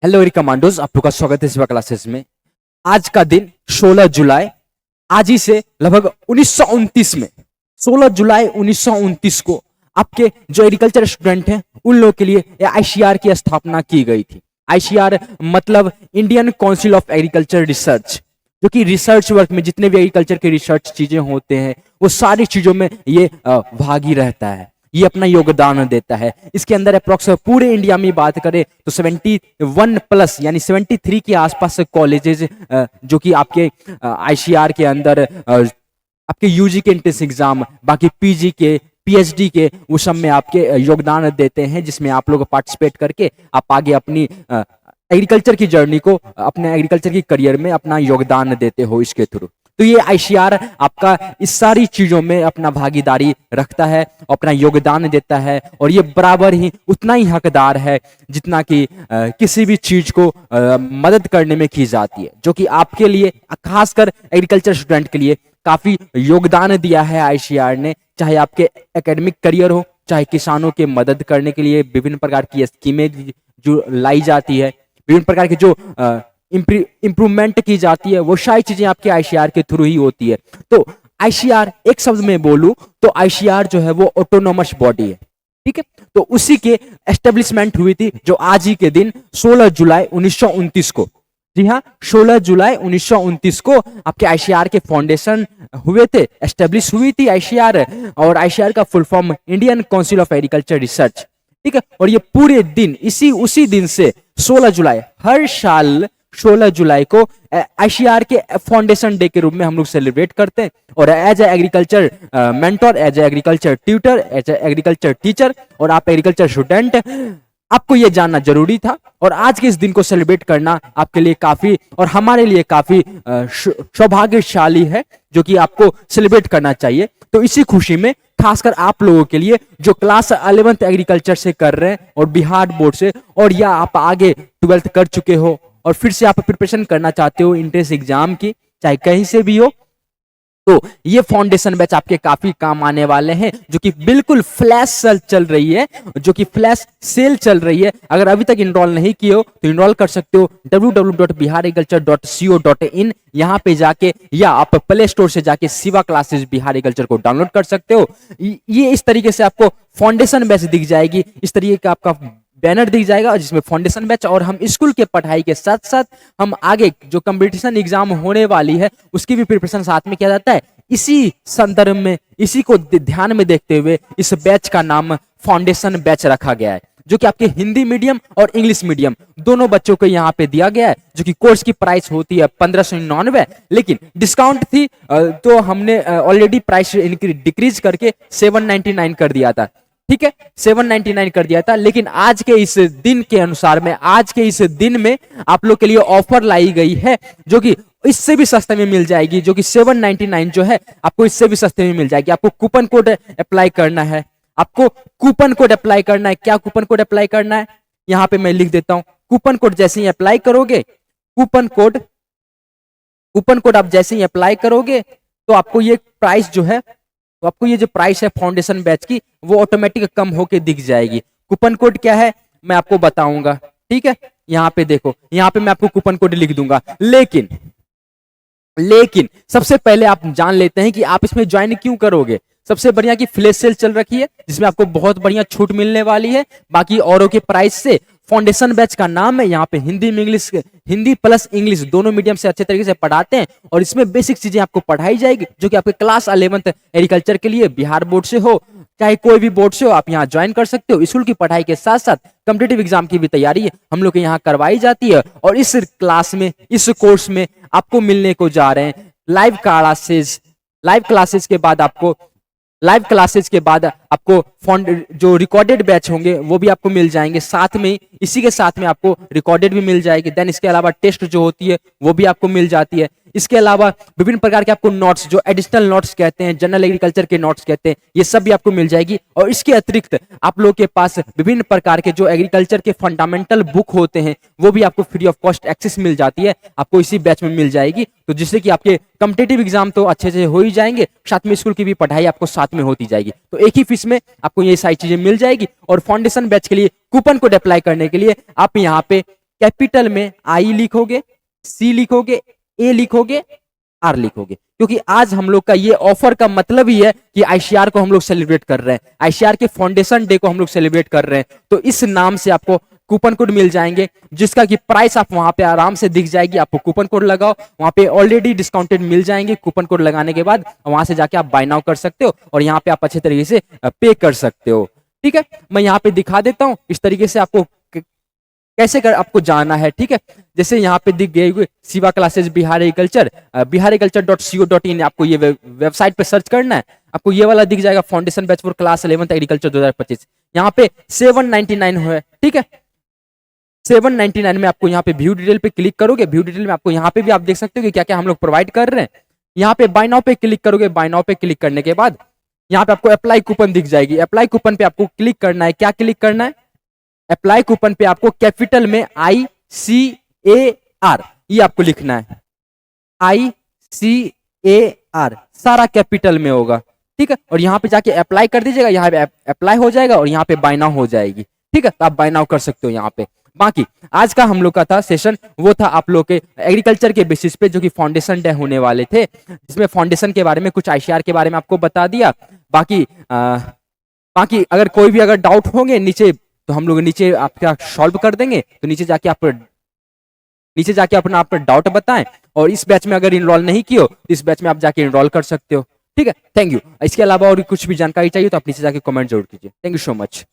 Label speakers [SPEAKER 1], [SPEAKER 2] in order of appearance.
[SPEAKER 1] Hello एरी commandos, आप लोग का स्वागत है शिवा क्लासेस में। आज का दिन 16 जुलाई, आज ही से लगभग 1929 में 16 जुलाई 1929 को आपके जो एग्रीकल्चर स्टूडेंट हैं उन लोगों के लिए आईसीआर की स्थापना की गई थी। आईसीआर मतलब Indian council of agriculture research, जो कि रिसर्च वर्क में जितने भी एग्रीकल्चर के रिसर्च चीजें होते हैं वो सारी चीजों में ये भागी रहता है, ये अपना योगदान देता है। इसके अंदर अप्रोक्स पूरे इंडिया में बात करें तो 71 प्लस यानी 73 के आसपास कॉलेजेस जो कि आपके आईसीआर के अंदर आपके यूजी के एंट्रेंस एग्जाम, बाकी पीजी के, पीएचडी के, वो सब में आपके योगदान देते हैं, जिसमें आप लोग पार्टिसिपेट करके आप आगे अपनी एग्रीकल्चर की जर्नी को, अपने एग्रीकल्चर की करियर में अपना योगदान देते हो इसके थ्रू। तो ये आईसीआर आपका इस सारी चीजों में अपना भागीदारी रखता है, अपना योगदान देता है, और ये बराबर ही उतना ही हकदार है जितना कि किसी भी चीज को मदद करने में की जाती है, जो कि आपके लिए खासकर एग्रीकल्चर स्टूडेंट के लिए काफी योगदान दिया है आईसीआर ने। चाहे आपके एकेडमिक करियर हो, चाहे किसानों के मदद करने के लिए विभिन्न प्रकार की स्कीमें जो लाई जाती है, विभिन्न प्रकार की जो इंप्रूवमेंट की जाती है, वो सारी चीजें आपके आईसीआर के थ्रू ही होती है। तो आईसीआर एक शब्द में बोलूं तो आईसीआर जो है वो ऑटोनोमस बॉडी है, ठीक है। तो उसी के एस्टेब्लिशमेंट हुई थी जो आज ही के दिन 16 जुलाई 1929 को, जी हाँ 16 जुलाई 1929 को आपके आईसीआर के फाउंडेशन हुए थे, एस्टेब्लिश हुई थी आईसीआर। और आईसीआर का full form Indian council of agriculture research, ठीक है। और ये पूरे दिन उसी दिन से 16 जुलाई, हर साल 16 जुलाई को आईसीआर के फाउंडेशन डे के रूप में हम लोग सेलिब्रेट करते हैं। और as a agriculture mentor, as a agriculture tutor, as a agriculture teacher और आप एग्रीकल्चर स्टूडेंट, आपको ये जानना जरूरी था। और आज के इस दिन को सेलिब्रेट करना आपके लिए काफी और हमारे लिए काफी सौभाग्यशाली है, जो कि आपको सेलिब्रेट करना चाहिए। तो इसी खुशी में खासकर आप लोगों के लिए जो क्लास 11th एग्रीकल्चर से कर रहे हैं और बिहार बोर्ड से, और या आप आगे 12th कर चुके हो और फिर से आप प्रिपरेशन करना चाहते हो एंट्रेंस एग्जाम की, चाहे कहीं से भी हो, तो ये फाउंडेशन बैच आपके काफी काम आने वाले हैं, जो कि बिल्कुल फ्लैश सेल चल रही है, जो कि फ्लैश सेल चल रही है। अगर अभी तक इनरोल नहीं किए हो तो इनरोल कर सकते हो www.biharagriculture.co.in, यहाँ पे जाके, या आप प्ले स्टोर से जाके शिवा क्लासेस बिहार एग्रीकल्चर को डाउनलोड कर सकते हो। ये इस तरीके से आपको फाउंडेशन बैच दिख जाएगी, इस तरीके का आपका बैनर दिख जाएगा जिसमें फाउंडेशन बैच, और हम स्कूल के पढ़ाई के साथ साथ हम आगे जो कंपटीशन एग्जाम होने वाली है उसकी भी प्रिपरेशन साथ में किया जाता है। इसी संदर्भ में, इसी को ध्यान में देखते हुए इस बैच का नाम फाउंडेशन बैच रखा गया है, जो कि आपके हिंदी मीडियम और इंग्लिश मीडियम दोनों बच्चों को यहाँ पे दिया गया है। जो कि कोर्स की प्राइस होती है 1599, लेकिन डिस्काउंट थी तो हमने ऑलरेडी प्राइस इनकी डिक्रीज करके 799 कर दिया था, ठीक है, 799 कर दिया था। लेकिन आज के इस दिन के अनुसार में, आज के इस दिन में आप लोग के लिए ऑफर लाई गई है, जो कि इससे भी सस्ते में मिल जाएगी, जो कि 799 जो है आपको इससे भी सस्ते में मिल जाएगी। आपको कूपन कोड अप्लाई करना है, आपको कूपन कोड अप्लाई करना है। क्या कूपन कोड अप्लाई करना है, यहाँ पे मैं लिख देता हूं। कूपन कोड जैसे ही अप्लाई करोगे, कूपन कोड आप जैसे ही अप्लाई करोगे तो आपको ये प्राइस जो है, तो आपको ये जो प्राइस है फाउंडेशन बैच की, वो ऑटोमेटिक कम होके दिख जाएगी। कूपन कोड क्या है मैं आपको बताऊंगा, ठीक है। यहाँ पे देखो, यहाँ पे मैं आपको कूपन कोड लिख दूंगा। लेकिन सबसे पहले आप जान लेते हैं कि आप इसमें ज्वाइन क्यों करोगे। सबसे बढ़िया की फ्लैश सेल चल रखी है, जिसमें आपको बहुत बढ़िया छूट मिलने वाली है बाकी औरों के प्राइस से। फाउंडेशन बैच का नाम है, यहाँ पे हिंदी प्लस इंग्लिश दोनों मीडियम से अच्छे तरीके से पढ़ाते हैं, और इसमें बेसिक चीजें आपको पढ़ाई जाएगी, जो कि आपके क्लास 11th एग्रीकल्चर के लिए बिहार बोर्ड से हो चाहे कोई भी बोर्ड से हो, आप यहाँ ज्वाइन कर सकते हो। स्कूल की पढ़ाई के साथ साथ कॉम्पिटिटिव एग्जाम की भी तैयारी हम लोग के यहाँ करवाई जाती है। और इस क्लास में, इस कोर्स में आपको मिलने को जा रहे हैं लाइव क्लासेस के बाद आपको जो रिकॉर्डेड बैच होंगे वो भी आपको मिल जाएंगे साथ में, इसी के साथ में आपको रिकॉर्डेड भी मिल जाएगी। देन इसके अलावा टेस्ट जो होती है वो भी आपको मिल जाती है। इसके अलावा विभिन्न प्रकार के आपको नोट्स, जो एडिशनल नोट्स कहते हैं, जनरल एग्रीकल्चर के नोट्स कहते हैं, ये सब भी आपको मिल जाएगी। और इसके अतिरिक्त आप लोगों के पास विभिन्न प्रकार के जो एग्रीकल्चर के फंडामेंटल बुक होते हैं वो भी आपको फ्री ऑफ कॉस्ट एक्सेस मिल जाती है, आपको इसी बैच में मिल जाएगी। तो जिससे कि आपके कॉम्पिटिटिव एग्जाम तो अच्छे से हो ही जाएंगे, साथ में स्कूल की भी पढ़ाई आपको साथ में होती जाएगी। तो एक ही फीस में आपको ये सारी चीजें मिल जाएगी। और फाउंडेशन बैच के लिए कूपन कोड अप्लाई करने के लिए आप यहाँ पे कैपिटल में आई लिखोगे, सी लिखोगे, ए लिखोगे, आर लिखोगे, क्योंकि आज हम लोग का ये ऑफर का मतलब ही है कि आईसीआर को हम लोग सेलिब्रेट कर रहे हैं, आईसीआर के फाउंडेशन डे को हम लोग सेलिब्रेट कर रहे हैं। तो इस नाम से आपको कूपन कोड मिल जाएंगे, जिसका कि प्राइस आप वहां पे आराम से दिख जाएगी। आपको कूपन कोड लगाओ, वहां पे ऑलरेडी डिस्काउंटेड मिल जाएंगे। कूपन कोड लगाने के बाद वहां से जाके आप बाय नाउ कर सकते हो और यहाँ पे आप अच्छे तरीके से पे कर सकते हो। ठीक है, मैं यहाँ पे दिखा देता हूँ इस तरीके से आपको कैसे कर आपको जाना है। ठीक है, जैसे यहाँ पे दिख गए Shiva classes Bihar agriculture, biharagriculture.co.in, आपको ये वेबसाइट पे सर्च करना है, आपको ये वाला दिख जाएगा, foundation batch for class 11th agriculture 2025। यहाँ पे 799 है। ठीक है, 799 में आपको यहाँ पे व्यू डिटेल पे क्लिक करोगे, व्यू डिटेल में आपको यहाँ पे भी आप देख सकते हो कि क्या क्या हम लोग प्रोवाइड कर रहे हैं। यहाँ पे बाय नाउ पे क्लिक करोगे, बाय नाउ पे क्लिक करने के बाद यहाँ पे आपको अप्लाई कूपन दिख जाएगी। अप्लाई कूपन पे आपको क्लिक करना है। क्या क्लिक करना है? अप्लाई कूपन पे आपको कैपिटल में ICAR ये आपको लिखना है, ICAR सारा कैपिटल में होगा। ठीक है, और यहाँ पे जाके अप्लाई कर दीजिएगा, यहाँ पे अप्लाई हो जाएगा और यहाँ पे बाय नाउ हो जाएगी। ठीक है, तो आप बाय नाउ कर सकते हो यहाँ पे। बाकी आज का हम लोग का था सेशन, वो था आप लोग के एग्रीकल्चर के बेसिस पे, जो कि फाउंडेशन डे होने वाले थे, जिसमें फाउंडेशन के बारे में, कुछ आईसीआर के बारे में आपको बता दिया। बाकी अगर कोई भी अगर डाउट होंगे नीचे, तो हम लोग नीचे आपका सॉल्व कर देंगे। तो नीचे जाके अपना डाउट बताएं, और इस बैच में अगर इनरोल नहीं किए हो तो इस बैच में आप जाके इनरोल कर सकते हो। ठीक है, थैंक यू। इसके अलावा और कुछ भी जानकारी चाहिए तो आप नीचे जाके कमेंट जरूर कीजिए। Thank you so much.